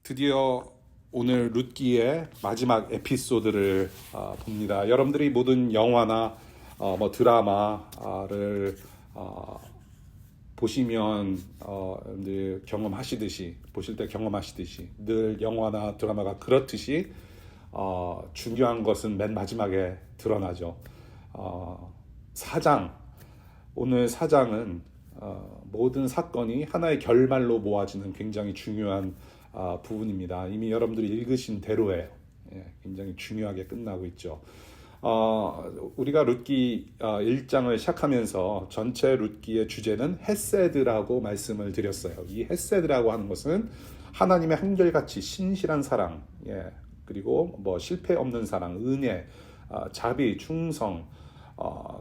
드디어 오늘 룻기의 마지막 에피소드를 봅니다. 여러분들이 모든 영화나 드라마를 보시면 늘 보실 때 경험하시듯이 늘 영화나 드라마가 그렇듯이 중요한 것은 맨 마지막에 드러나죠. 오늘 사장은 모든 사건이 하나의 결말로 모아지는 굉장히 중요한 부분입니다. 이미 여러분들이 읽으신 대로예요. 굉장히 중요하게 끝나고 있죠. 우리가 룻기 1장을 시작하면서 전체 룻기의 주제는 헤세드라고 말씀을 드렸어요. 이 헤세드라고 하는 것은 하나님의 한결같이 신실한 사랑, 그리고 실패 없는 사랑, 은혜, 자비, 충성,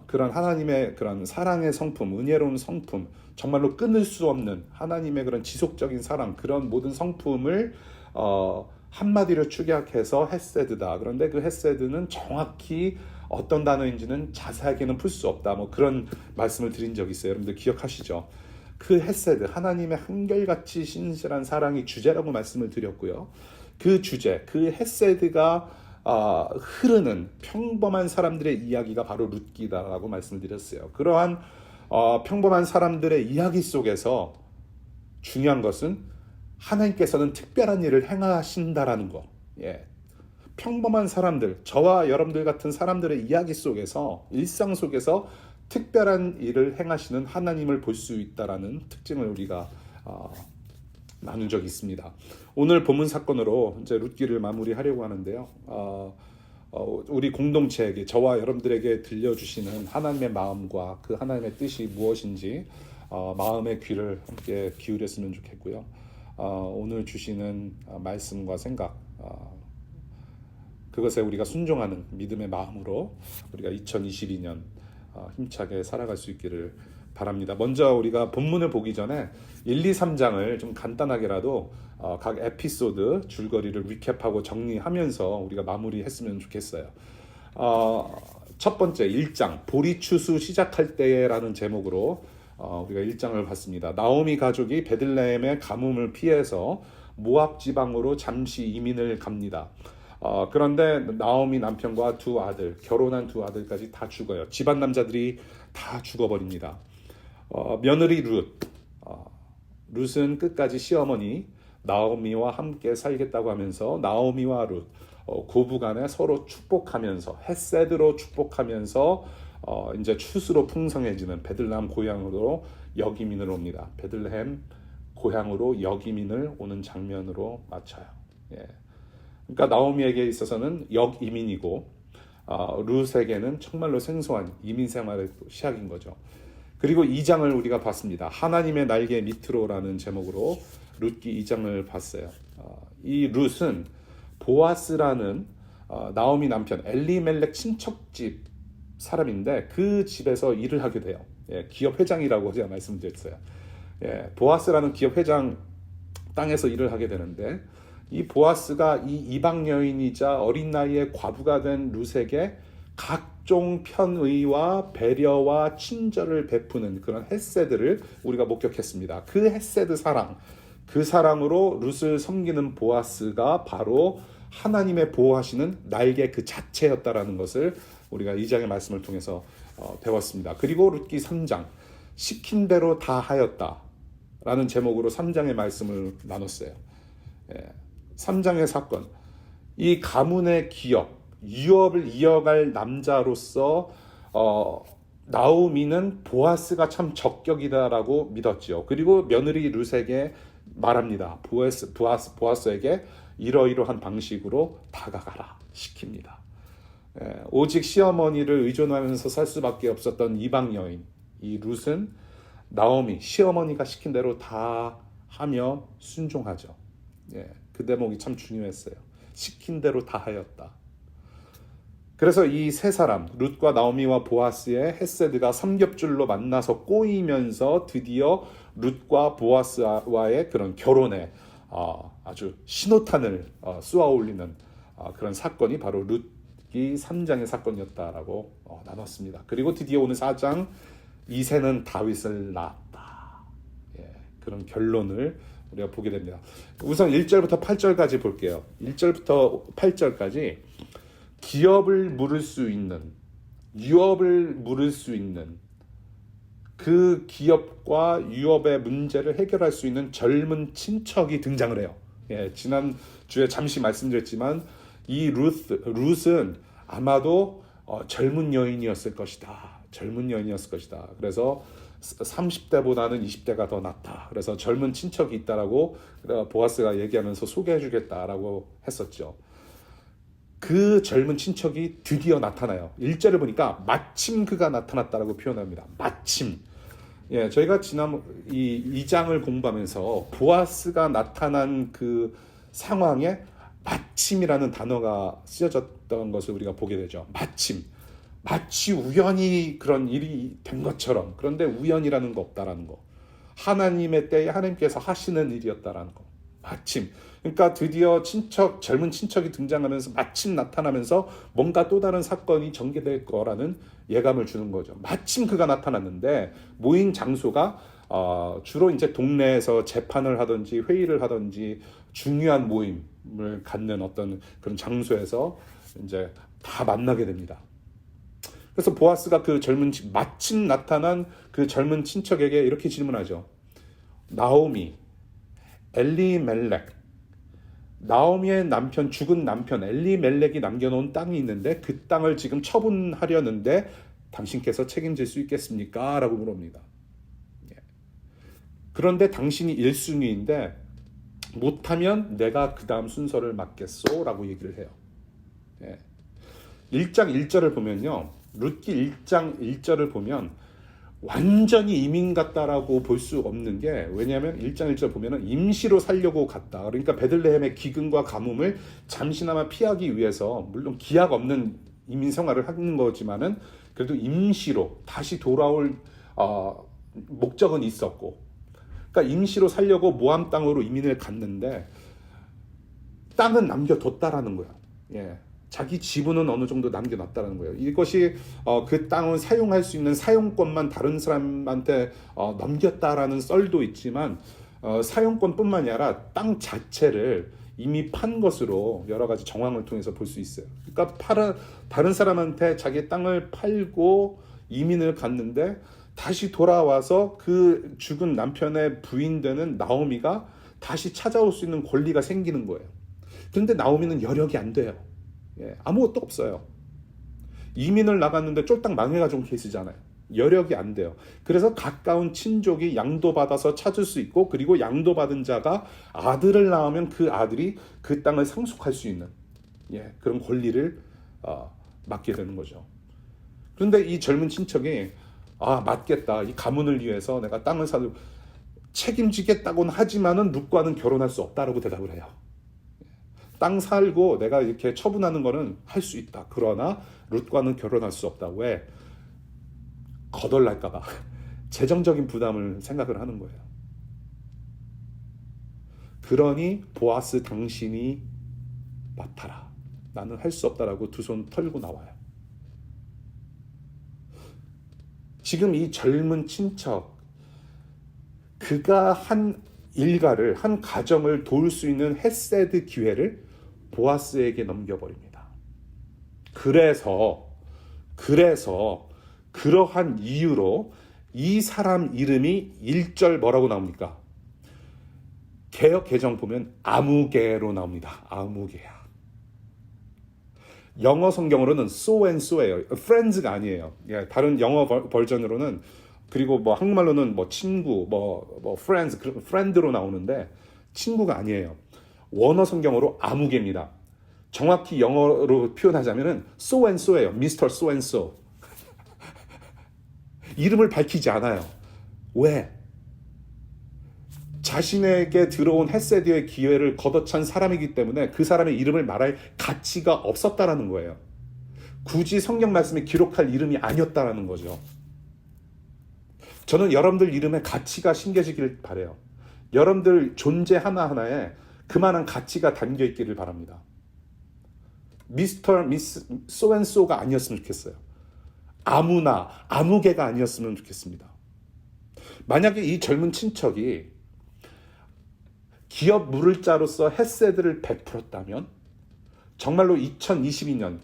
그런 하나님의 그런 사랑의 성품, 은혜로운 성품, 정말로 끊을 수 없는 하나님의 그런 지속적인 사랑, 그런 모든 성품을 한마디로 축약해서 헤세드다. 그런데 그 헤세드는 정확히 어떤 단어인지는 자세하게는 풀 수 없다. 그런 말씀을 드린 적이 있어요. 여러분들 기억하시죠? 그 헤세드, 하나님의 한결같이 신실한 사랑이 주제라고 말씀을 드렸고요. 그 주제, 그 헤세드가 흐르는 평범한 사람들의 이야기가 바로 룻기다라고 말씀을 드렸어요. 그러한 평범한 사람들의 이야기 속에서 중요한 것은 하나님께서는 특별한 일을 행하신다라는 것. 평범한 사람들, 저와 여러분들 같은 사람들의 이야기 속에서, 일상 속에서 특별한 일을 행하시는 하나님을 볼 수 있다라는 특징을 우리가 나눈 적이 있습니다. 오늘 본문 사건으로 이제 룻기를 마무리하려고 하는데요. 우리 공동체에게, 저와 여러분들에게 들려주시는 하나님의 마음과 그 하나님의 뜻이 무엇인지 마음의 귀를 함께 기울였으면 좋겠고요. 오늘 주시는 말씀과 생각, 그것에 우리가 순종하는 믿음의 마음으로 우리가 2022년 힘차게 살아갈 수 있기를 바랍니다. 먼저 우리가 본문을 보기 전에 1, 2, 3장을 좀 간단하게라도 각 에피소드 줄거리를 리캡하고 정리하면서 우리가 마무리했으면 좋겠어요. 첫 번째 1장 보리추수 시작할 때라는 제목으로 우리가 1장을 봤습니다. 나오미 가족이 베들레헴의 가뭄을 피해서 모압 지방으로 잠시 이민을 갑니다. 그런데 나오미 남편과 두 아들, 결혼한 두 아들까지 다 죽어요. 집안 남자들이 다 죽어버립니다. 며느리 룻은 끝까지 시어머니 나오미와 함께 살겠다고 하면서 나오미와 룻 고부간에 서로 축복하면서 헤세드로 축복하면서 이제 추수로 풍성해지는 베들레헴 고향으로 역이민을 옵니다. 베들레헴 고향으로 역이민을 오는 장면으로 마쳐요. 그러니까 나오미에게 있어서는 역이민이고 룻에게는 정말로 생소한 이민 생활의 시작인 거죠. 그리고 2장을 우리가 봤습니다. 하나님의 날개 밑으로라는 제목으로 룻기 2장을 봤어요. 이 룻은 보아스라는 나오미 남편 엘리멜렉 친척집 사람인데 그 집에서 일을 하게 돼요. 기업 회장이라고 제가 말씀드렸어요. 보아스라는 기업 회장 땅에서 일을 하게 되는데 이 보아스가 이 이방 여인이자 어린 나이에 과부가 된 룻에게 각종 편의와 배려와 친절을 베푸는 그런 헤세드를 우리가 목격했습니다. 그 헤세드 사랑, 그 사랑으로 룻을 섬기는 보아스가 바로 하나님의 보호하시는 날개 그 자체였다라는 것을 우리가 2장의 말씀을 통해서 배웠습니다. 그리고 룻기 3장, 시킨 대로 다 하였다 라는 제목으로 3장의 말씀을 나눴어요. 3장의 사건, 이 가문의 기업, 유업을 이어갈 남자로서 나오미는 보아스가 참 적격이다라고 믿었죠. 그리고 며느리 룻에게 말합니다. 보아스에게 이러이러한 방식으로 다가가라 시킵니다. 오직 시어머니를 의존하면서 살 수밖에 없었던 이방 여인 이 룻은 나오미 시어머니가 시킨 대로 다 하며 순종하죠. 그 대목이 참 중요했어요. 시킨 대로 다 하였다. 그래서 이 세 사람 룻과 나오미와 보아스의 헤세드가 삼겹줄로 만나서 꼬이면서 드디어 룻과 보아스와의 그런 결혼에 아주 신호탄을 쏘아 올리는 그런 사건이 바로 룻기 3장의 사건이었다라고 나눴습니다. 그리고 드디어 오늘 4장 이새는 다윗을 낳았다. 그런 결론을 우리가 보게 됩니다. 우선 1절부터 8절까지 볼게요. 1절부터 8절까지 기업을 물을 수 있는, 유업을 물을 수 있는, 그 기업과 유업의 문제를 해결할 수 있는 젊은 친척이 등장을 해요. 예, 지난 주에 잠시 말씀드렸지만 이 룻은 아마도 젊은 여인이었을 것이다. 젊은 여인이었을 것이다. 그래서 30대보다는 20대가 더 낫다. 그래서 젊은 친척이 있다라고 보아스가 얘기하면서 소개해주겠다라고 했었죠. 그 젊은 친척이 드디어 나타나요. 1절을 보니까 마침 그가 나타났다라고 표현합니다. 마침. 예, 저희가 지난 이 장을 공부하면서 보아스가 나타난 그 상황에 마침이라는 단어가 쓰여졌던 것을 우리가 보게 되죠. 마침. 마치 우연히 그런 일이 된 것처럼. 그런데 우연이라는 거 없다라는 거. 하나님의 때에 하나님께서 하시는 일이었다라는 거. 마침. 그러니까 드디어 젊은 친척이 등장하면서 마침 나타나면서 뭔가 또 다른 사건이 전개될 거라는 예감을 주는 거죠. 마침 그가 나타났는데 모인 장소가 주로 이제 동네에서 재판을 하든지 회의를 하든지 중요한 모임을 갖는 어떤 그런 장소에서 이제 다 만나게 됩니다. 그래서 보아스가 그 마침 나타난 그 젊은 친척에게 이렇게 질문하죠. 나오미, 엘리멜렉, 나오미의 남편, 죽은 남편 엘리멜렉이 남겨놓은 땅이 있는데 그 땅을 지금 처분하려는데 당신께서 책임질 수 있겠습니까? 라고 물어봅니다. 그런데 당신이 1순위인데 못하면 내가 그 다음 순서를 맡겠소 라고 얘기를 해요. 1장 1절을 보면요, 룻기 1장 1절을 보면 완전히 이민 갔다라고 볼 수 없는 게, 왜냐하면 1장 1절 보면은 임시로 살려고 갔다. 그러니까 베들레헴의 기근과 가뭄을 잠시나마 피하기 위해서, 물론 기약 없는 이민 생활을 하는 거지만은 그래도 임시로 다시 돌아올 목적은 있었고, 그러니까 임시로 살려고 모함 땅으로 이민을 갔는데 땅은 남겨뒀다라는 거야. 예. 자기 지분은 어느 정도 남겨놨다는 거예요. 이것이 그 땅을 사용할 수 있는 사용권만 다른 사람한테 넘겼다라는 썰도 있지만 사용권뿐만이 아니라 땅 자체를 이미 판 것으로 여러 가지 정황을 통해서 볼 수 있어요. 그러니까 다른 사람한테 자기 땅을 팔고 이민을 갔는데 다시 돌아와서 그 죽은 남편의 부인 되는 나오미가 다시 찾아올 수 있는 권리가 생기는 거예요. 그런데 나오미는 여력이 안 돼요. 예, 아무것도 없어요. 이민을 나갔는데 쫄딱 망해가지고 케이스잖아요. 여력이 안 돼요. 그래서 가까운 친족이 양도받아서 찾을 수 있고, 그리고 양도받은 자가 아들을 낳으면 그 아들이 그 땅을 상속할 수 있는 그런 권리를 맡게 되는 거죠. 그런데 이 젊은 친척이 맞겠다. 이 가문을 위해서 내가 땅을 사도 책임지겠다고는 하지만은 룻과는 결혼할 수 없다라고 대답을 해요. 땅 살고 내가 이렇게 처분하는 거는 할 수 있다. 그러나 룻과는 결혼할 수 없다. 왜? 거덜날까 봐. 재정적인 부담을 생각을 하는 거예요. 그러니 보아스 당신이 맡아라. 나는 할 수 없다라고 두 손 털고 나와요. 지금 이 젊은 친척, 그가 한 일가를, 한 가정을 도울 수 있는 헤세드 기회를 보아스에게 넘겨버립니다. 그래서 그러한 이유로 이 사람 이름이 1절 뭐라고 나옵니까? 개역 개정 보면 아무개로 나옵니다. 아무개야. 영어 성경으로는 so and so예요. friends가 아니에요. 다른 영어 버전으로는, 그리고 뭐 한국말로는 뭐 친구, 뭐 friends, friend로 나오는데 친구가 아니에요. 원어 성경으로 아무개입니다. 정확히 영어로 표현하자면은 so and so예요. Mr. So and so. 이름을 밝히지 않아요. 왜? 자신에게 들어온 헤세드의 기회를 걷어찬 사람이기 때문에 그 사람의 이름을 말할 가치가 없었다라는 거예요. 굳이 성경 말씀에 기록할 이름이 아니었다라는 거죠. 저는 여러분들 이름에 가치가 심겨지길 바라요. 여러분들 존재 하나하나에 그만한 가치가 담겨 있기를 바랍니다. 미스터, 미스, 소앤소가 아니었으면 좋겠어요. 아무나, 아무개가 아니었으면 좋겠습니다. 만약에 이 젊은 친척이 기업 물을 자로서 헤세드를 베풀었다면 정말로 2022년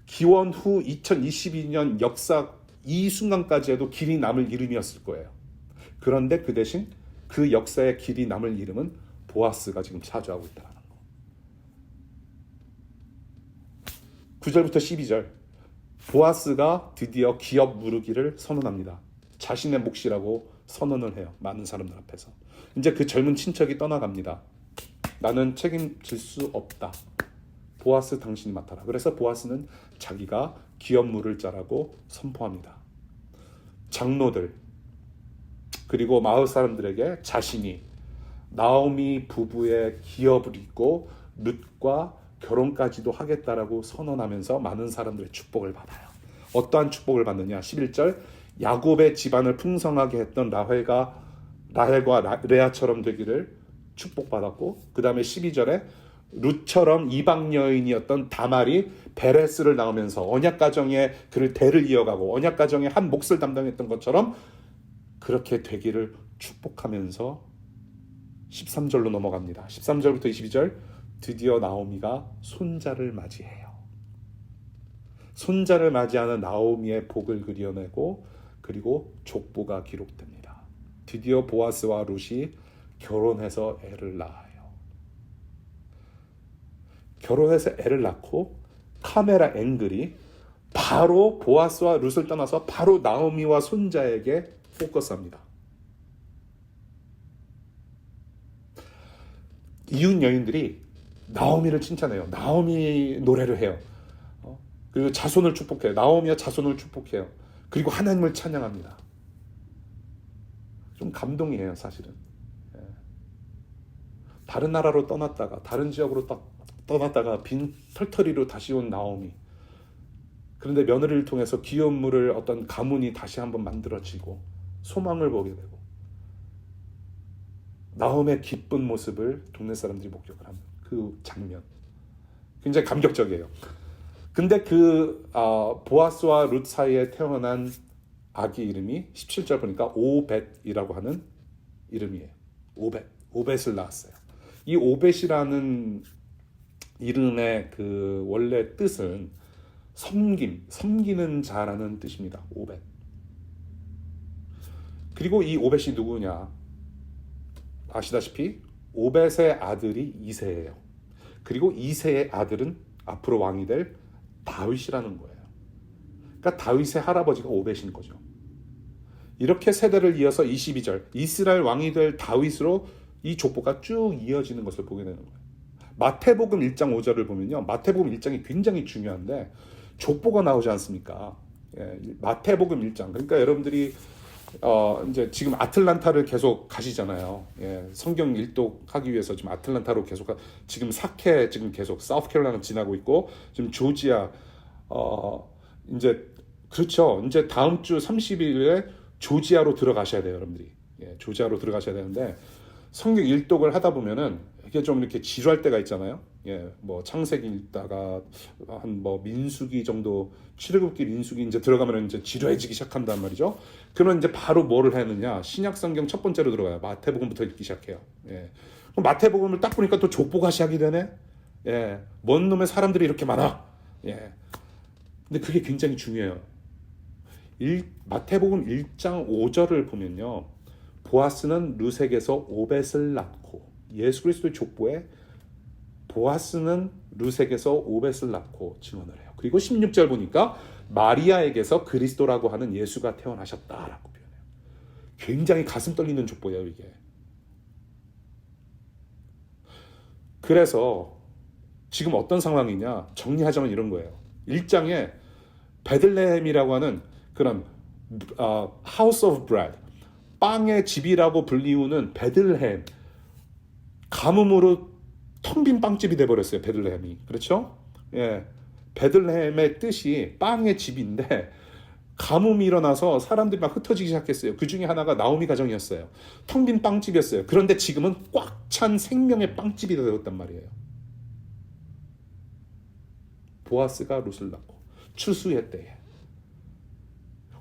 기원 후 2022년 역사 이 순간까지 해도 길이 남을 이름이었을 거예요. 그런데 그 대신 그 역사의 길이 남을 이름은 보아스가 지금 차지하고 있다는 거. 9절부터 12절. 보아스가 드디어 기업 무르기를 선언합니다. 자신의 몫이라고 선언을 해요. 많은 사람들 앞에서. 이제 그 젊은 친척이 떠나갑니다. 나는 책임질 수 없다. 보아스 당신이 맡아라. 그래서 보아스는 자기가 기업 물을 자라고 선포합니다. 장로들 그리고 마을 사람들에게 자신이 나오미 부부의 기업을 잇고 룻과 결혼까지도 하겠다라고 선언하면서 많은 사람들의 축복을 받아요. 어떠한 축복을 받느냐? 11절 야곱의 집안을 풍성하게 했던 라헬과 레아처럼 되기를 축복받았고 그 다음에 12절에 룻처럼 이방 여인이었던 다말이 베레스를 낳으면서 언약 가정의 그를 대를 이어가고 언약 가정의 한 몫을 담당했던 것처럼 그렇게 되기를 축복하면서 13절로 넘어갑니다. 13절부터 22절 드디어 나오미가 손자를 맞이해요. 손자를 맞이하는 나오미의 복을 그려내고 그리고 족보가 기록됩니다. 드디어 보아스와 룻이 결혼해서 애를 낳아요. 결혼해서 애를 낳고 카메라 앵글이 바로 보아스와 룻을 떠나서 바로 나오미와 손자에게 포커스합니다. 이웃 여인들이 나오미를 칭찬해요. 나오미 노래를 해요. 그리고 자손을 축복해요. 나오미와 자손을 축복해요. 그리고 하나님을 찬양합니다. 좀 감동이에요, 사실은. 다른 나라로 떠났다가 다른 지역으로 떠났다가 빈 털터리로 다시 온 나오미. 그런데 며느리를 통해서 기업 물을 어떤 가문이 다시 한번 만들어지고 소망을 보게 되고 나오미의 기쁜 모습을 동네 사람들이 목격을 하는 그 장면 굉장히 감격적이에요. 근데 그 보아스와 룻 사이에 태어난 아기 이름이 17절 보니까 오벳이라고 하는 이름이에요. 오벳을 낳았어요. 이 오벳이라는 이름의 그 원래 뜻은 섬기는 자라는 뜻입니다. 오벳. 그리고 이 오벳이 누구냐? 아시다시피 오벳의 아들이 이새예요. 그리고 이새의 아들은 앞으로 왕이 될 다윗이라는 거예요. 그러니까 다윗의 할아버지가 오벳인 거죠. 이렇게 세대를 이어서 22절 이스라엘 왕이 될 다윗으로 이 족보가 쭉 이어지는 것을 보게 되는 거예요. 마태복음 1장 5절을 보면요. 마태복음 1장이 굉장히 중요한데 족보가 나오지 않습니까? 마태복음 1장. 그러니까 여러분들이 이제 지금 아틀란타를 계속 가시잖아요. 성경 일독하기 위해서 지금 아틀란타로 계속 지금 사케 지금 계속 사우스캐롤라이나 지나고 있고 지금 조지아 이제 그렇죠. 이제 다음 주 30일에 조지아로 들어가셔야 돼요, 여러분들이. 조지아로 들어가셔야 되는데 성경 일독을 하다 보면은 이게 좀 이렇게 지루할 때가 있잖아요. 뭐 창세기 읽다가 한 뭐 민수기 정도 출애굽기 민수기 이제 들어가면 이제 지루해지기 시작한단 말이죠. 그러면 이제 바로 뭐를 하느냐? 신약 성경 첫 번째로 들어가요. 마태복음부터 읽기 시작해요. 그럼 마태복음을 딱 보니까 또 족보가 시작이 되네. 뭔 놈의 사람들이 이렇게 많아. 근데 그게 굉장히 중요해요. 마태복음 1장 5절을 보면요. 보아스는 룻에게서 오벳을 낳고 예수 그리스도의 족보에 보아스는 룻에게서 오벳을 낳고 증언을 해요. 그리고 16절 보니까 마리아에게서 그리스도라고 하는 예수가 태어나셨다라고 표현해요. 굉장히 가슴 떨리는 족보예요, 이게. 그래서 지금 어떤 상황이냐 정리하자면 이런 거예요. 1장에 베들레헴이라고 하는 그런 House of Bread, 빵의 집이라고 불리우는 베들레헴, 가뭄으로 텅 빈 빵집이 돼버렸어요. 베들레헴이. 그렇죠? 베들레헴의 뜻이 빵의 집인데 가뭄이 일어나서 사람들이 막 흩어지기 시작했어요. 그 중에 하나가 나오미 가정이었어요. 텅 빈 빵집이었어요. 그런데 지금은 꽉 찬 생명의 빵집이 되었단 말이에요. 보아스가 룻을 낳고 추수의 때에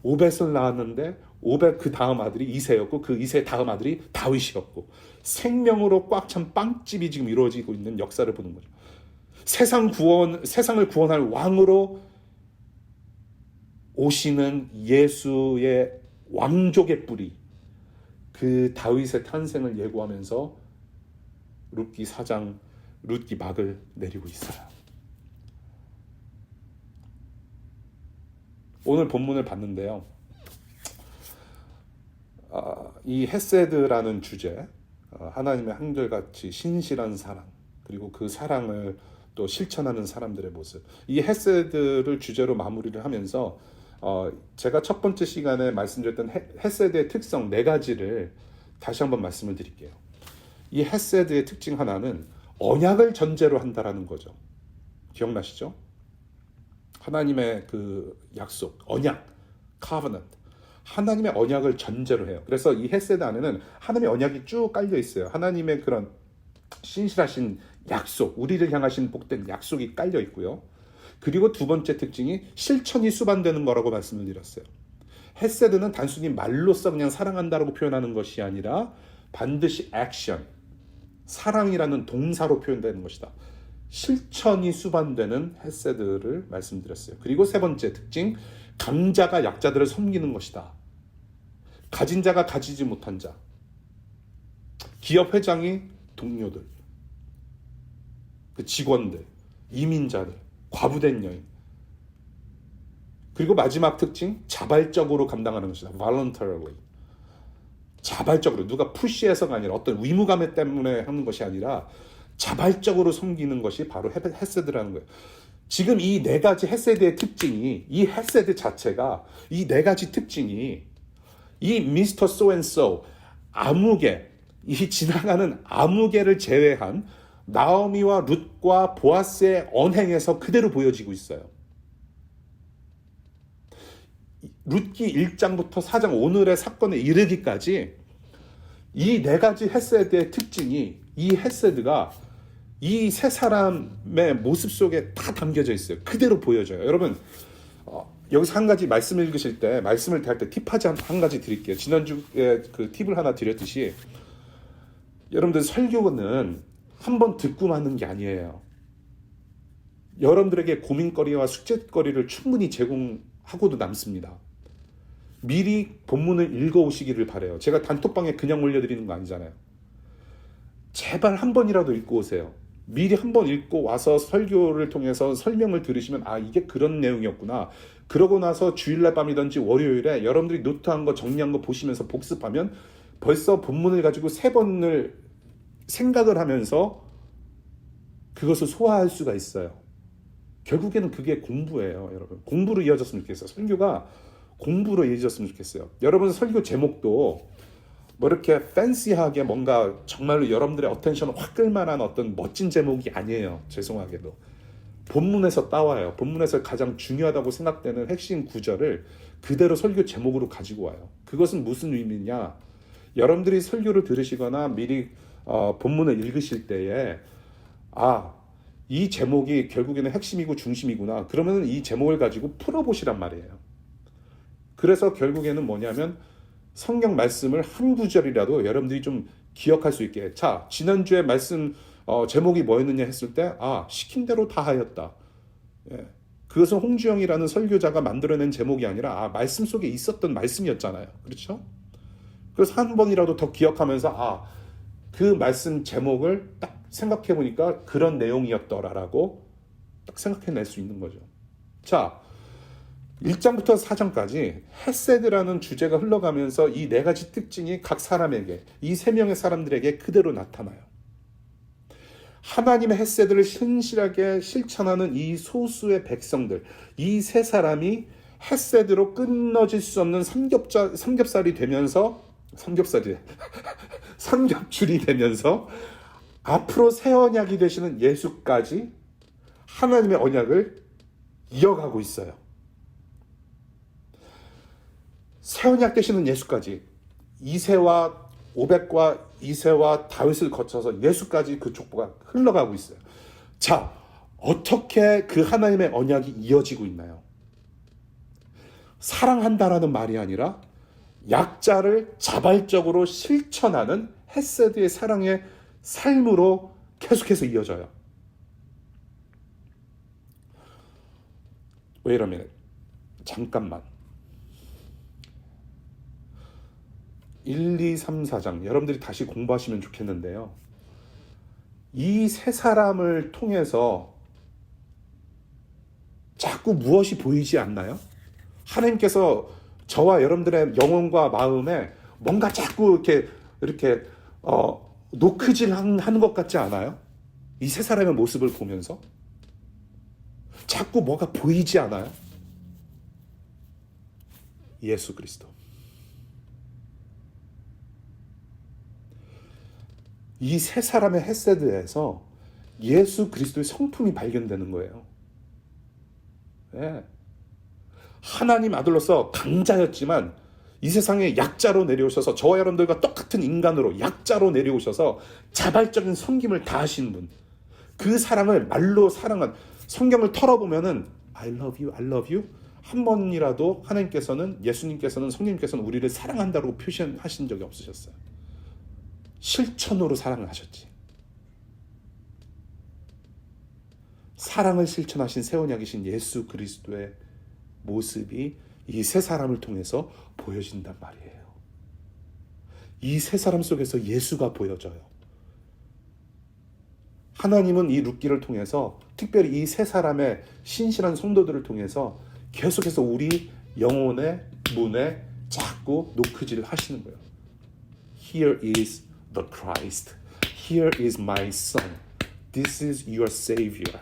오벳을 낳았는데 오벳 그 다음 아들이 이새였고 그 이새 다음 아들이 다윗이었고 생명으로 꽉 찬 빵집이 지금 이루어지고 있는 역사를 보는 거죠. 세상을 구원할 왕으로 오시는 예수의 왕족의 뿌리, 그 다윗의 탄생을 예고하면서 룻기 4장 룻기 막을 내리고 있어요. 오늘 본문을 봤는데요. 이 헤세드라는 주제, 하나님의 한결같이 신실한 사랑, 그리고 그 사랑을 또 실천하는 사람들의 모습, 이 헤세드를 주제로 마무리를 하면서 제가 첫 번째 시간에 말씀드렸던 헤세드의 특성 4가지를 다시 한번 말씀을 드릴게요. 이 헤세드의 특징 하나는 언약을 전제로 한다라는 거죠. 기억나시죠? 하나님의 그 약속, 언약, covenant, 하나님의 언약을 전제로 해요. 그래서 이 헤세드 안에는 하나님의 언약이 쭉 깔려 있어요. 하나님의 그런 신실하신 약속, 우리를 향하신 복된 약속이 깔려 있고요. 그리고 두 번째 특징이 실천이 수반되는 거라고 말씀을 드렸어요. 헤세드는 단순히 말로써 그냥 사랑한다라고 표현하는 것이 아니라 반드시 액션, 사랑이라는 동사로 표현되는 것이다. 실천이 수반되는 헤세드를 말씀드렸어요. 그리고 세 번째 특징, 강자가 약자들을 섬기는 것이다. 가진 자가 가지지 못한 자, 기업 회장이 동료들, 그 직원들, 이민자들, 과부된 여인. 그리고 마지막 특징, 자발적으로 감당하는 것이다. voluntarily. 자발적으로, 누가 푸시해서가 아니라 어떤 의무감 때문에 하는 것이 아니라 자발적으로 섬기는 것이 바로 헤세드라는 거예요. 지금 이 4가지 헤세드의 특징이, 이 헤세드 자체가, 이 4가지 특징이 이 미스터 소앤소, 아무개, 이 지나가는 아무개를 제외한 나오미와 룻과 보아스의 언행에서 그대로 보여지고 있어요. 룻기 1장부터 4장 오늘의 사건에 이르기까지 이 4가지 헤세드의 특징이, 이 헤세드가 이 세 사람의 모습 속에 다 담겨져 있어요. 그대로 보여져요. 여러분, 여기서 한 가지 말씀을 읽으실 때, 말씀을 대할 때 팁하지 한 가지 드릴게요. 지난주에 그 팁을 하나 드렸듯이, 여러분들 설교는 한 번 듣고 마는 게 아니에요. 여러분들에게 고민거리와 숙제거리를 충분히 제공하고도 남습니다. 미리 본문을 읽어오시기를 바라요. 제가 단톡방에 그냥 올려드리는 거 아니잖아요. 제발 한 번이라도 읽고 오세요. 미리 한 번 읽고 와서 설교를 통해서 설명을 들으시면 이게 그런 내용이었구나. 그러고 나서 주일날 밤이든지 월요일에 여러분들이 노트한 거 정리한 거 보시면서 복습하면 벌써 본문을 가지고 3번을 생각을 하면서 그것을 소화할 수가 있어요. 결국에는 그게 공부예요, 여러분. 공부로 이어졌으면 좋겠어요. 설교가 공부로 이어졌으면 좋겠어요. 여러분 설교 제목도 뭐 이렇게 팬시하게 뭔가 정말로 여러분들의 어텐션을 확 끌만한 어떤 멋진 제목이 아니에요. 죄송하게도. 본문에서 따와요. 본문에서 가장 중요하다고 생각되는 핵심 구절을 그대로 설교 제목으로 가지고 와요. 그것은 무슨 의미냐? 여러분들이 설교를 들으시거나 미리 본문을 읽으실 때에 이 제목이 결국에는 핵심이고 중심이구나. 그러면 이 제목을 가지고 풀어보시란 말이에요. 그래서 결국에는 뭐냐면 성경 말씀을 한 구절이라도 여러분들이 좀 기억할 수 있게. 자, 지난주에 말씀 제목이 뭐였느냐 했을 때 시킨 대로 다 하였다. 예. 그것은 홍주영이라는 설교자가 만들어낸 제목이 아니라 말씀 속에 있었던 말씀이었잖아요. 그렇죠? 그래서 한 번이라도 더 기억하면서 그 말씀 제목을 딱 생각해 보니까 그런 내용이었더라라고 딱 생각해낼 수 있는 거죠. 자, 1장부터 4장까지 헤세드라는 주제가 흘러가면서 이 4가지 특징이 각 사람에게, 이 3명의 사람들에게 그대로 나타나요. 하나님의 헤세드를 신실하게 실천하는 이 소수의 백성들, 이 세 사람이 헤세드로 끊어질 수 없는 삼겹살이 되면서 삼겹줄이 되면서 앞으로 새 언약이 되시는 예수까지 하나님의 언약을 이어가고 있어요. 새 언약 되시는 예수까지, 이새와 오벳과 이새와 다윗을 거쳐서 예수까지 그 족보가 흘러가고 있어요. 자, 어떻게 그 하나님의 언약이 이어지고 있나요? 사랑한다라는 말이 아니라 약자를 자발적으로 실천하는 헤세드의 사랑의 삶으로 계속해서 이어져요. Wait a minute. 잠깐만. 1, 2, 3, 4장 여러분들이 다시 공부하시면 좋겠는데요. 이 세 사람을 통해서 자꾸 무엇이 보이지 않나요? 하나님께서 저와 여러분들의 영혼과 마음에 뭔가 자꾸 이렇게 노크질 하는 것 같지 않아요? 이 세 사람의 모습을 보면서 자꾸 뭐가 보이지 않아요? 예수 그리스도. 이 세 사람의 헤세드에서 예수 그리스도의 성품이 발견되는 거예요. 네. 하나님 아들로서 강자였지만 이 세상에 약자로 내려오셔서 저와 여러분들과 똑같은 인간으로 약자로 내려오셔서 자발적인 섬김을 다하신 분, 그 사랑을 말로 사랑한, 성경을 털어보면은 I love you, I love you 한 번이라도 하나님께서는, 예수님께서는, 성령님께서는 우리를 사랑한다고 표시하신 적이 없으셨어요. 실천으로 사랑을 하셨지. 사랑을 실천하신 새 언약이신 예수 그리스도의 모습이 이 세 사람을 통해서 보여진단 말이에요. 이 세 사람 속에서 예수가 보여져요. 하나님은 이 룻기를 통해서, 특별히 이 세 사람의 신실한 성도들을 통해서 계속해서 우리 영혼의 문에 자꾸 노크질을 하시는 거예요. Here is the Christ. Here is my son. This is your Savior.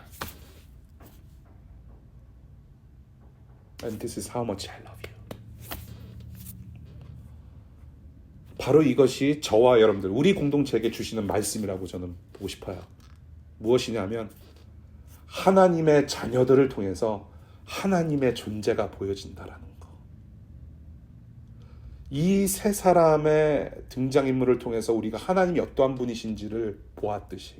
And this is how much I love you. 바로 이것이 저와 여러분들, 우리 공동체에게 주시는 말씀이라고 저는 보고 싶어요. 무엇이냐면 하나님의 자녀들을 통해서 하나님의 존재가 보여진다라는 거. 이 세 사람의 등장인물을 통해서 우리가 하나님이 어떠한 분이신지를 보았듯이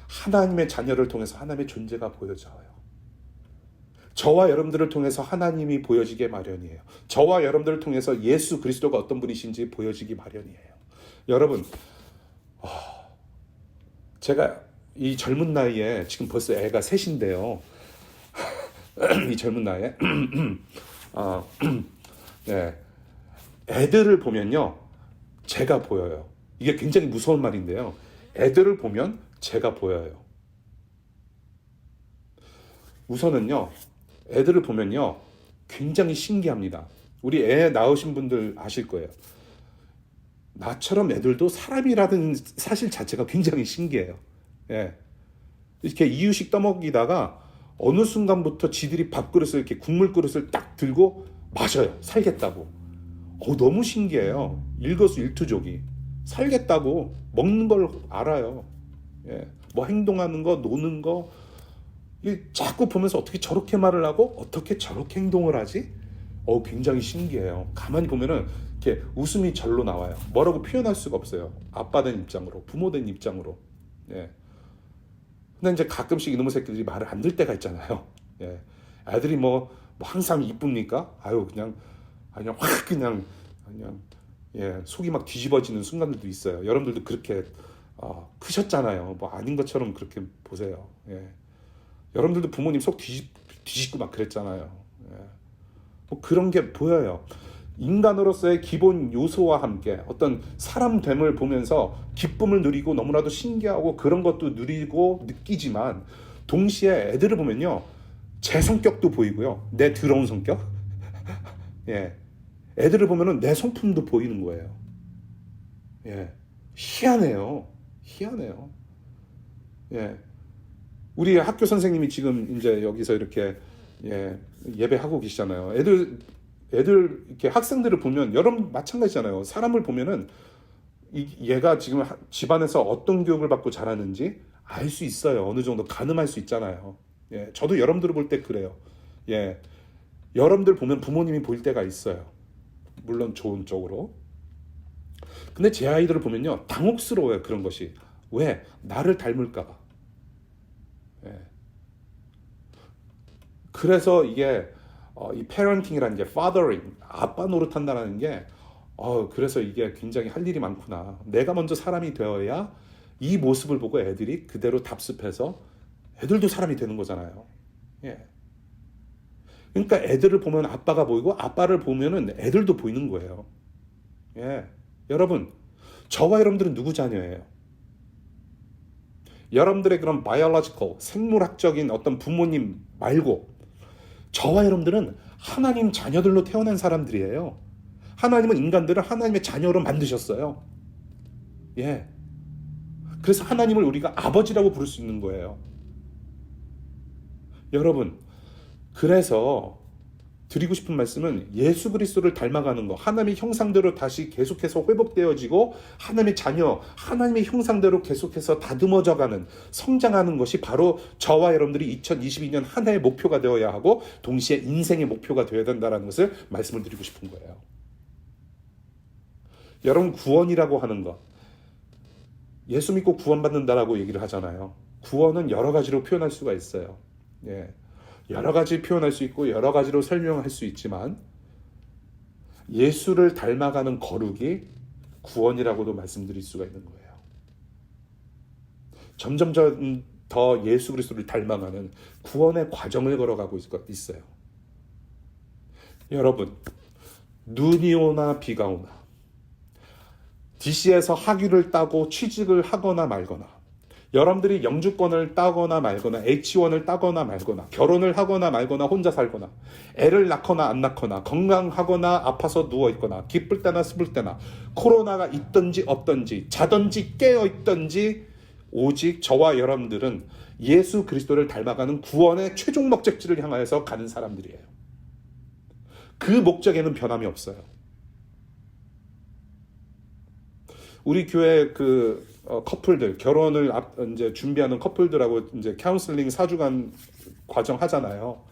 하나님의 자녀를 통해서 하나님의 존재가 보여져요. 저와 여러분들을 통해서 하나님이 보여지게 마련이에요. 저와 여러분들을 통해서 예수 그리스도가 어떤 분이신지 보여지기 마련이에요. 여러분, 제가 이 젊은 나이에, 지금 벌써 애가 셋인데요. 이 젊은 나이에 네, 애들을 보면요, 제가 보여요. 이게 굉장히 무서운 말인데요. 애들을 보면 제가 보여요. 우선은요, 애들을 보면요, 굉장히 신기합니다. 우리 애 낳으신 분들 아실 거예요. 나처럼 애들도 사람이라는 사실 자체가 굉장히 신기해요. 예. 이렇게 이유식 떠먹이다가 어느 순간부터 지들이 밥그릇을, 이렇게 국물 그릇을 딱 들고 마셔요. 살겠다고. 너무 신기해요. 일거수일투족이. 살겠다고 먹는 걸 알아요. 예. 뭐 행동하는 거, 노는 거, 자꾸 보면서 어떻게 저렇게 말을 하고 어떻게 저렇게 행동을 하지? 굉장히 신기해요. 가만히 보면은 이렇게 웃음이 절로 나와요. 뭐라고 표현할 수가 없어요. 아빠 된 입장으로, 부모 된 입장으로. 예. 근데 이제 가끔씩 이놈의 새끼들이 말을 안 들 때가 있잖아요. 예. 애들이 뭐 항상 이쁩니까? 그냥 확 그냥 예, 속이 막 뒤집어지는 순간들도 있어요. 여러분들도 그렇게 크셨잖아요. 뭐 아닌 것처럼 그렇게 보세요. 예. 여러분들도 부모님 속 뒤집고 막 그랬잖아요. 예. 뭐 그런 게 보여요. 인간으로서의 기본 요소와 함께 어떤 사람됨을 보면서 기쁨을 누리고 너무나도 신기하고 그런 것도 누리고 느끼지만, 동시에 애들을 보면요, 제 성격도 보이고요, 내 더러운 성격, 예, 애들을 보면은 내 성품도 보이는 거예요. 예, 희한해요. 예, 우리 학교 선생님이 지금 이제 여기서 이렇게 예배하고 계시잖아요. 애들 이렇게 학생들을 보면 여러분 마찬가지잖아요. 사람을 보면은 얘가 지금 집안에서 어떤 교육을 받고 자라는지 알 수 있어요. 어느 정도 가늠할 수 있잖아요. 예, 저도 여러분들을 볼 때 그래요. 예, 여러분들 보면 부모님이 보일 때가 있어요. 물론 좋은 쪽으로. 근데 제 아이들을 보면요, 당혹스러워요. 그런 것이. 왜? 나를 닮을까 봐. 예. 그래서 이게 이 parenting이라는 게 fathering, 아빠 노릇한다는 게 그래서 이게 굉장히 할 일이 많구나. 내가 먼저 사람이 되어야 이 모습을 보고 애들이 그대로 답습해서 애들도 사람이 되는 거잖아요. 예. 그러니까 애들을 보면 아빠가 보이고 아빠를 보면은 애들도 보이는 거예요. 예. 여러분, 저와 여러분들은 누구 자녀예요? 여러분들의 그런 biological, 생물학적인 어떤 부모님 말고 저와 여러분들은 하나님 자녀들로 태어난 사람들이에요. 하나님은 인간들을 하나님의 자녀로 만드셨어요. 예. 그래서 하나님을 우리가 아버지라고 부를 수 있는 거예요. 여러분, 그래서 드리고 싶은 말씀은 예수 그리스도를 닮아가는 거, 하나님의 형상대로 다시 계속해서 회복되어지고 하나님의 자녀, 하나님의 형상대로 계속해서 다듬어져가는, 성장하는 것이 바로 저와 여러분들이 2022년 한 해의 목표가 되어야 하고 동시에 인생의 목표가 되어야 된다는 것을 말씀을 드리고 싶은 거예요. 여러분, 구원이라고 하는 것, 예수 믿고 구원받는다라고 얘기를 하잖아요. 구원은 여러 가지로 표현할 수가 있어요. 예. 여러 가지 표현할 수 있고 여러 가지로 설명할 수 있지만 예수를 닮아가는 거룩이 구원이라고도 말씀드릴 수가 있는 거예요. 점점 더 예수 그리스도를 닮아가는 구원의 과정을 걸어가고 있어요. 여러분, 눈이 오나 비가 오나 DC에서 학위를 따고 취직을 하거나 말거나 여러분들이 영주권을 따거나 말거나 H1을 따거나 말거나 결혼을 하거나 말거나 혼자 살거나 애를 낳거나 안 낳거나 건강하거나 아파서 누워있거나 기쁠 때나 슬플 때나 코로나가 있든지 없든지 자든지 깨어있든지 오직 저와 여러분들은 예수 그리스도를 닮아가는 구원의 최종 목적지를 향하여서 가는 사람들이에요. 그 목적에는 변함이 없어요. 우리 교회 커플들, 결혼을 이제 준비하는 커플들하고 이제 카운슬링 4주간 과정 하잖아요.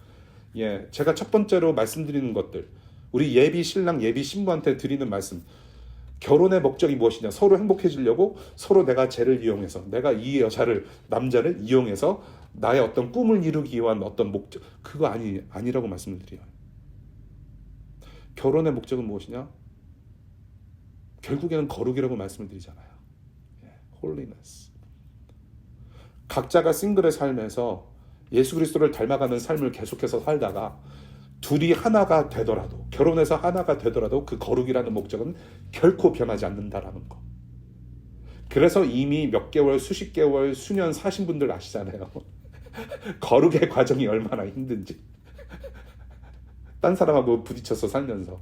예, 제가 첫 번째로 말씀드리는 것들, 우리 예비 신랑, 예비 신부한테 드리는 말씀, 결혼의 목적이 무엇이냐? 서로 행복해지려고, 서로 내가 쟤를 이용해서, 내가 이 남자를 이용해서 나의 어떤 꿈을 이루기 위한 어떤 목적, 그거 아니라고 말씀을 드려요. 결혼의 목적은 무엇이냐? 결국에는 거룩이라고 말씀을 드리잖아요. holiness. 각자가 싱글의 삶에서 예수 그리스도를 닮아가는 삶을 계속해서 살다가 둘이 하나가 되더라도, 결혼해서 하나가 되더라도 그 거룩이라는 목적은 결코 변하지 않는다라는 거. 그래서 이미 몇 개월, 수십 개월, 수년 사신 분들 아시잖아요. 거룩의 과정이 얼마나 힘든지. 딴 사람하고 부딪혀서 살면서.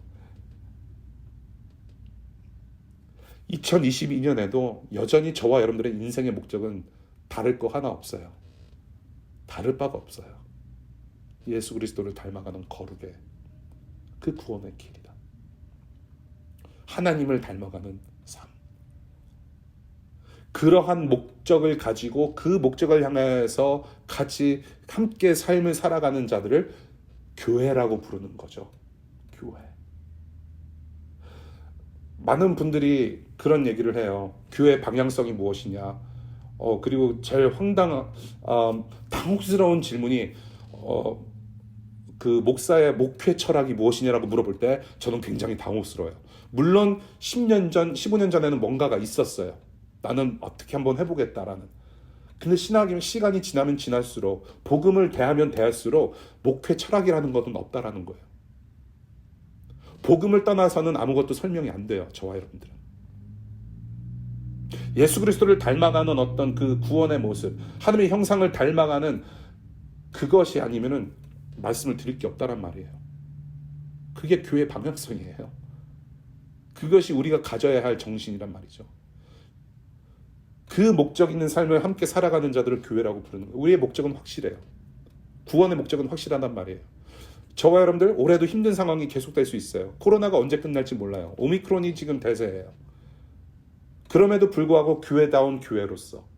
2022년에도 여전히 저와 여러분들의 인생의 목적은 다를 거 하나 없어요. 다를 바가 없어요. 예수 그리스도를 닮아가는 거룩의 그 구원의 길이다. 하나님을 닮아가는 삶. 그러한 목적을 가지고 그 목적을 향해서 같이 함께 삶을 살아가는 자들을 교회라고 부르는 거죠. 교회. 많은 분들이 그런 얘기를 해요. 교회 방향성이 무엇이냐. 그리고 제일 당혹스러운 질문이 그 목사의 목회 철학이 무엇이냐라고 물어볼 때 저는 굉장히 당혹스러워요. 물론 10년 전, 15년 전에는 뭔가가 있었어요. 나는 어떻게 한번 해보겠다라는. 근데 시간이 지나면 지날수록, 복음을 대하면 대할수록 목회 철학이라는 것은 없다라는 거예요. 복음을 떠나서는 아무것도 설명이 안 돼요. 저와 여러분들은. 예수 그리스도를 닮아가는 어떤 그 구원의 모습, 하나님의 형상을 닮아가는 그것이 아니면은 말씀을 드릴 게 없다란 말이에요. 그게 교회 방향성이에요. 그것이 우리가 가져야 할 정신이란 말이죠. 그 목적 있는 삶을 함께 살아가는 자들을 교회라고 부르는 거예요. 우리의 목적은 확실해요. 구원의 목적은 확실하단 말이에요. 저와 여러분들 올해도 힘든 상황이 계속될 수 있어요. 코로나가 언제 끝날지 몰라요. 오미크론이 지금 대세예요. 그럼에도 불구하고 교회다운 교회로서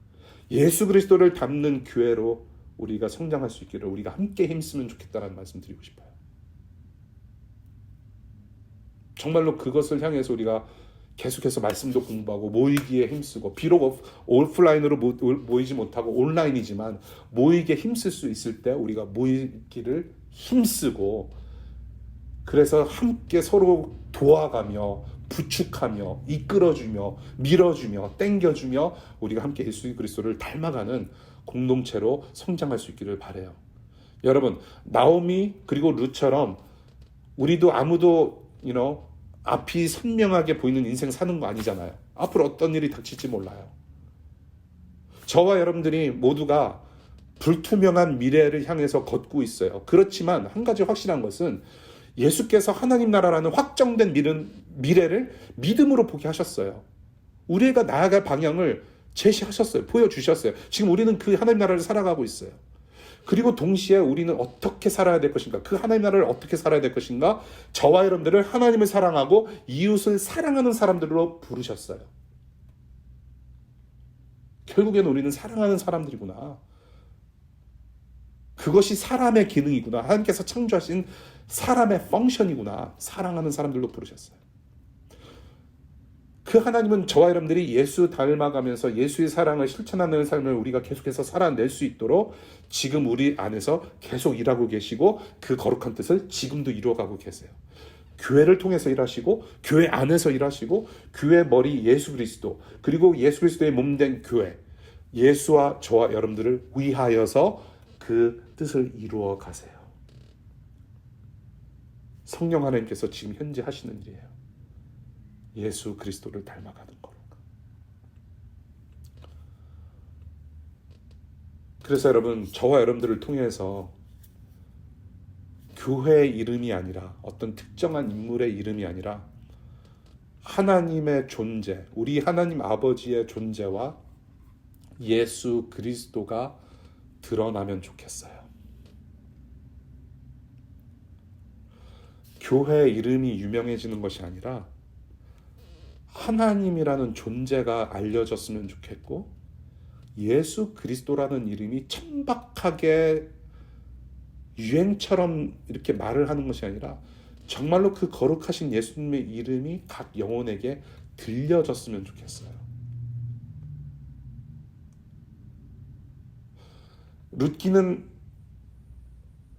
예수 그리스도를 닮는 교회로 우리가 성장할 수 있기를 우리가 함께 힘쓰면 좋겠다는 말씀 드리고 싶어요. 정말로 그것을 향해서 우리가 계속해서 말씀도 공부하고 모이기에 힘쓰고, 비록 오프라인으로 모이지 못하고 온라인이지만 모이기에 힘쓸 수 있을 때 우리가 모이기를 힘쓰고 그래서 함께 서로 도와가며 부축하며 이끌어주며 밀어주며 땡겨주며 우리가 함께 예수 그리스도를 닮아가는 공동체로 성장할 수 있기를 바라요. 여러분, 나오미 그리고 룻처럼 우리도 아무도 앞이 선명하게 보이는 인생 사는 거 아니잖아요. 앞으로 어떤 일이 닥칠지 몰라요. 저와 여러분들이 모두가 불투명한 미래를 향해서 걷고 있어요. 그렇지만 한 가지 확실한 것은 예수께서 하나님 나라라는 확정된 미래를 믿음으로 보게 하셨어요. 우리가 나아갈 방향을 제시하셨어요. 보여주셨어요. 지금 우리는 그 하나님 나라를 살아가고 있어요. 그리고 동시에 우리는 어떻게 살아야 될 것인가, 그 하나님 나라를 어떻게 살아야 될 것인가, 저와 여러분들을 하나님을 사랑하고 이웃을 사랑하는 사람들로 부르셨어요. 결국에는 우리는 사랑하는 사람들이구나. 그것이 사람의 기능이구나. 하나님께서 창조하신 사람의 펑션이구나. 사랑하는 사람들로 부르셨어요. 그 하나님은 저와 여러분들이 예수 닮아가면서 예수의 사랑을 실천하는 삶을 우리가 계속해서 살아낼 수 있도록 지금 우리 안에서 계속 일하고 계시고 그 거룩한 뜻을 지금도 이루어가고 계세요. 교회를 통해서 일하시고 교회 안에서 일하시고 교회 머리 예수 그리스도 그리고 예수 그리스도의 몸된 교회 예수와 저와 여러분들을 위하여서 그 뜻을 이루어 가세요. 성령 하나님께서 지금 현재 하시는 일이에요. 예수 그리스도를 닮아가는 거로. 그래서 여러분, 저와 여러분들을 통해서 교회의 이름이 아니라 어떤 특정한 인물의 이름이 아니라 하나님의 존재, 우리 하나님 아버지의 존재와 예수 그리스도가 드러나면 좋겠어요. 교회의 이름이 유명해지는 것이 아니라 하나님이라는 존재가 알려졌으면 좋겠고 예수 그리스도라는 이름이 천박하게 유행처럼 이렇게 말을 하는 것이 아니라 정말로 그 거룩하신 예수님의 이름이 각 영혼에게 들려졌으면 좋겠어요. 룻기는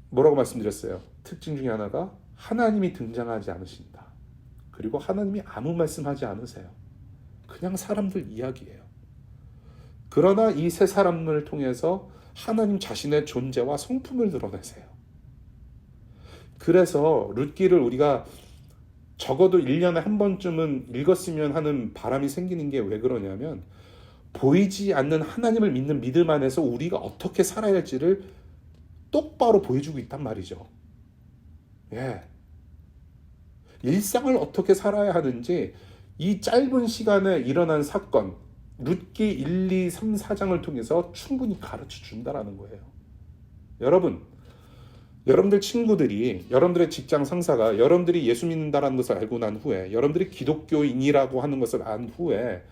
뭐라고 말씀드렸어요? 특징 중에 하나가 하나님이 등장하지 않으신다. 그리고 하나님이 아무 말씀하지 않으세요. 그냥 사람들 이야기예요. 그러나 이 세 사람을 통해서 하나님 자신의 존재와 성품을 드러내세요. 그래서 룻기를 우리가 적어도 1년에 한 번쯤은 읽었으면 하는 바람이 생기는 게 왜 그러냐면 보이지 않는 하나님을 믿는 믿음 안에서 우리가 어떻게 살아야 할지를 똑바로 보여주고 있단 말이죠. 예. 일상을 어떻게 살아야 하는지 이 짧은 시간에 일어난 사건 룻기 1, 2, 3, 4장을 통해서 충분히 가르쳐 준다라는 거예요. 여러분들 친구들이 여러분들의 직장 상사가 여러분들이 예수 믿는다라는 것을 알고 난 후에 여러분들이 기독교인이라고 하는 것을 안 후에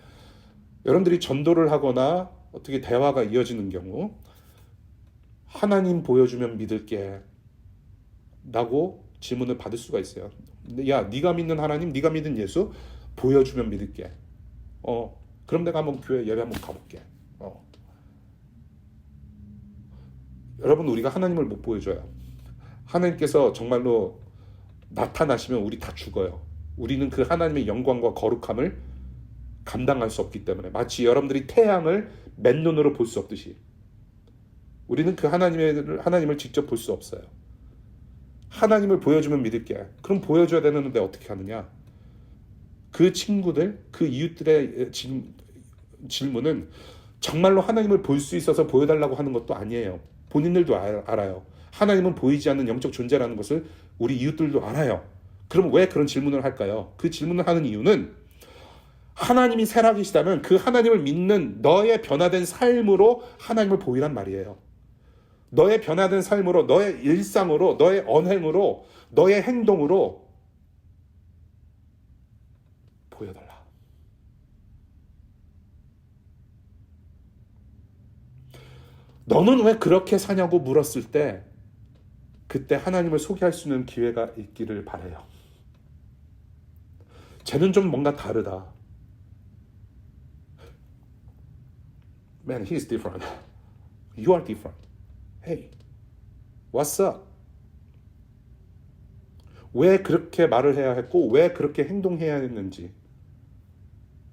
여러분들이 전도를 하거나 어떻게 대화가 이어지는 경우 하나님 보여주면 믿을게 라고 질문을 받을 수가 있어요. 야, 네가 믿는 하나님, 네가 믿는 예수 보여주면 믿을게. 그럼 내가 한번 교회 예배 한번 가볼게. 여러분, 우리가 하나님을 못 보여줘요. 하나님께서 정말로 나타나시면 우리 다 죽어요. 우리는 그 하나님의 영광과 거룩함을 감당할 수 없기 때문에 마치 여러분들이 태양을 맨눈으로 볼 수 없듯이 우리는 그 하나님을 직접 볼 수 없어요. 하나님을 보여주면 믿을게. 그럼 보여줘야 되는데 어떻게 하느냐? 그 친구들, 그 이웃들의 질문은 정말로 하나님을 볼 수 있어서 보여달라고 하는 것도 아니에요. 본인들도 알아요. 하나님은 보이지 않는 영적 존재라는 것을 우리 이웃들도 알아요. 그럼 왜 그런 질문을 할까요? 그 질문을 하는 이유는 하나님이 살아계시다면 그 하나님을 믿는 너의 변화된 삶으로 하나님을 보이란 말이에요. 너의 변화된 삶으로, 너의 일상으로, 너의 언행으로, 너의 행동으로 보여달라. 너는 왜 그렇게 사냐고 물었을 때 그때 하나님을 소개할 수 있는 기회가 있기를 바라요. 쟤는 좀 뭔가 다르다. Man, he's different. You are different. Hey, what's up? 왜 그렇게 말을 해야 했고 왜 그렇게 행동해야 했는지,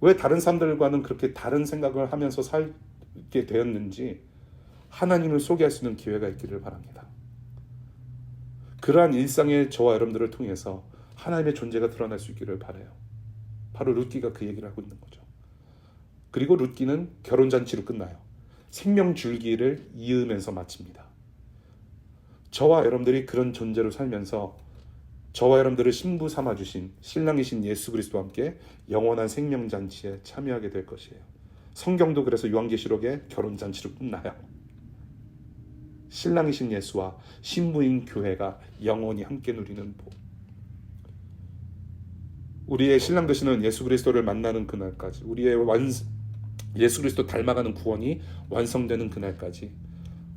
왜 다른 사람들과는 그렇게 다른 생각을 하면서 살게 되었는지 하나님을 소개할 수 있는 기회가 있기를 바랍니다. 그러한 일상의 저와 여러분들을 통해서 하나님의 존재가 드러날 수 있기를 바라요. 바로 룻기가 그 얘기를 하고 있는 거죠. 그리고 룻기는 결혼잔치로 끝나요. 생명줄기를 이으면서 마칩니다. 저와 여러분들이 그런 존재로 살면서 저와 여러분들을 신부 삼아주신 신랑이신 예수 그리스도와 함께 영원한 생명잔치에 참여하게 될 것이에요. 성경도 그래서 요한계시록의 결혼잔치로 끝나요. 신랑이신 예수와 신부인 교회가 영원히 함께 누리는 복. 우리의 신랑 되시는 예수 그리스도를 만나는 그날까지, 우리의 예수 그리스도 닮아가는 구원이 완성되는 그날까지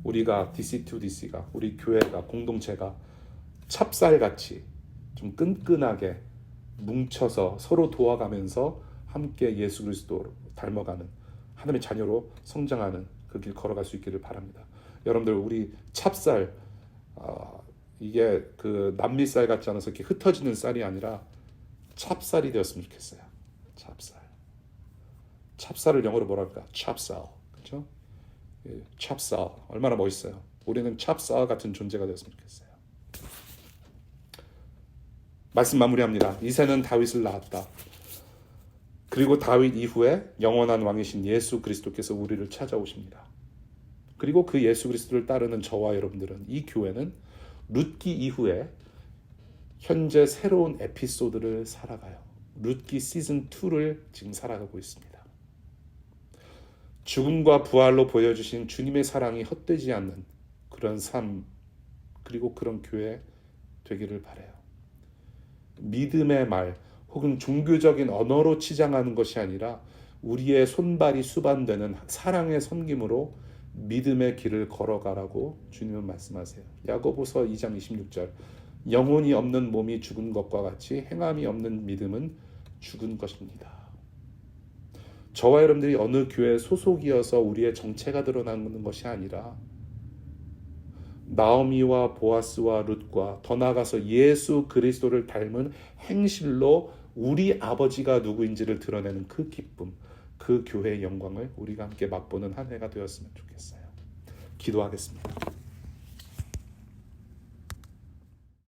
우리가 DC2DC가, 우리 교회가, 공동체가 찹쌀같이 좀 끈끈하게 뭉쳐서 서로 도와가면서 함께 예수 그리스도로 닮아가는 하나님의 자녀로 성장하는 그 길 걸어갈 수 있기를 바랍니다. 여러분들, 우리 찹쌀, 이게 그 남미쌀 같지 않아서 이렇게 흩어지는 쌀이 아니라 찹쌀이 되었으면 좋겠어요. 찹쌀을 영어로 뭐라 할까? 찹쌀, 그렇죠? 찹쌀 얼마나 멋있어요. 우리는 찹쌀 같은 존재가 되었으면 좋겠어요. 말씀 마무리합니다. 이새는 다윗을 낳았다. 그리고 다윗 이후에 영원한 왕이신 예수 그리스도께서 우리를 찾아오십니다. 그리고 그 예수 그리스도를 따르는 저와 여러분들은, 이 교회는 룻기 이후에 현재 새로운 에피소드를 살아가요. 룻기 시즌 2를 지금 살아가고 있습니다. 죽음과 부활로 보여주신 주님의 사랑이 헛되지 않는 그런 삶, 그리고 그런 교회 되기를 바라요. 믿음의 말 혹은 종교적인 언어로 치장하는 것이 아니라 우리의 손발이 수반되는 사랑의 섬김으로 믿음의 길을 걸어가라고 주님은 말씀하세요. 야고보서 2장 26절, 영혼이 없는 몸이 죽은 것과 같이 행함이 없는 믿음은 죽은 것입니다. 저와 여러분들이 어느 교회 소속이어서 우리의 정체가 드러나는 것이 아니라 나오미와 보아스와 룻과 더 나아가서 예수 그리스도를 닮은 행실로 우리 아버지가 누구인지를 드러내는 그 기쁨, 그 교회의 영광을 우리가 함께 맛보는 한 해가 되었으면 좋겠어요. 기도하겠습니다.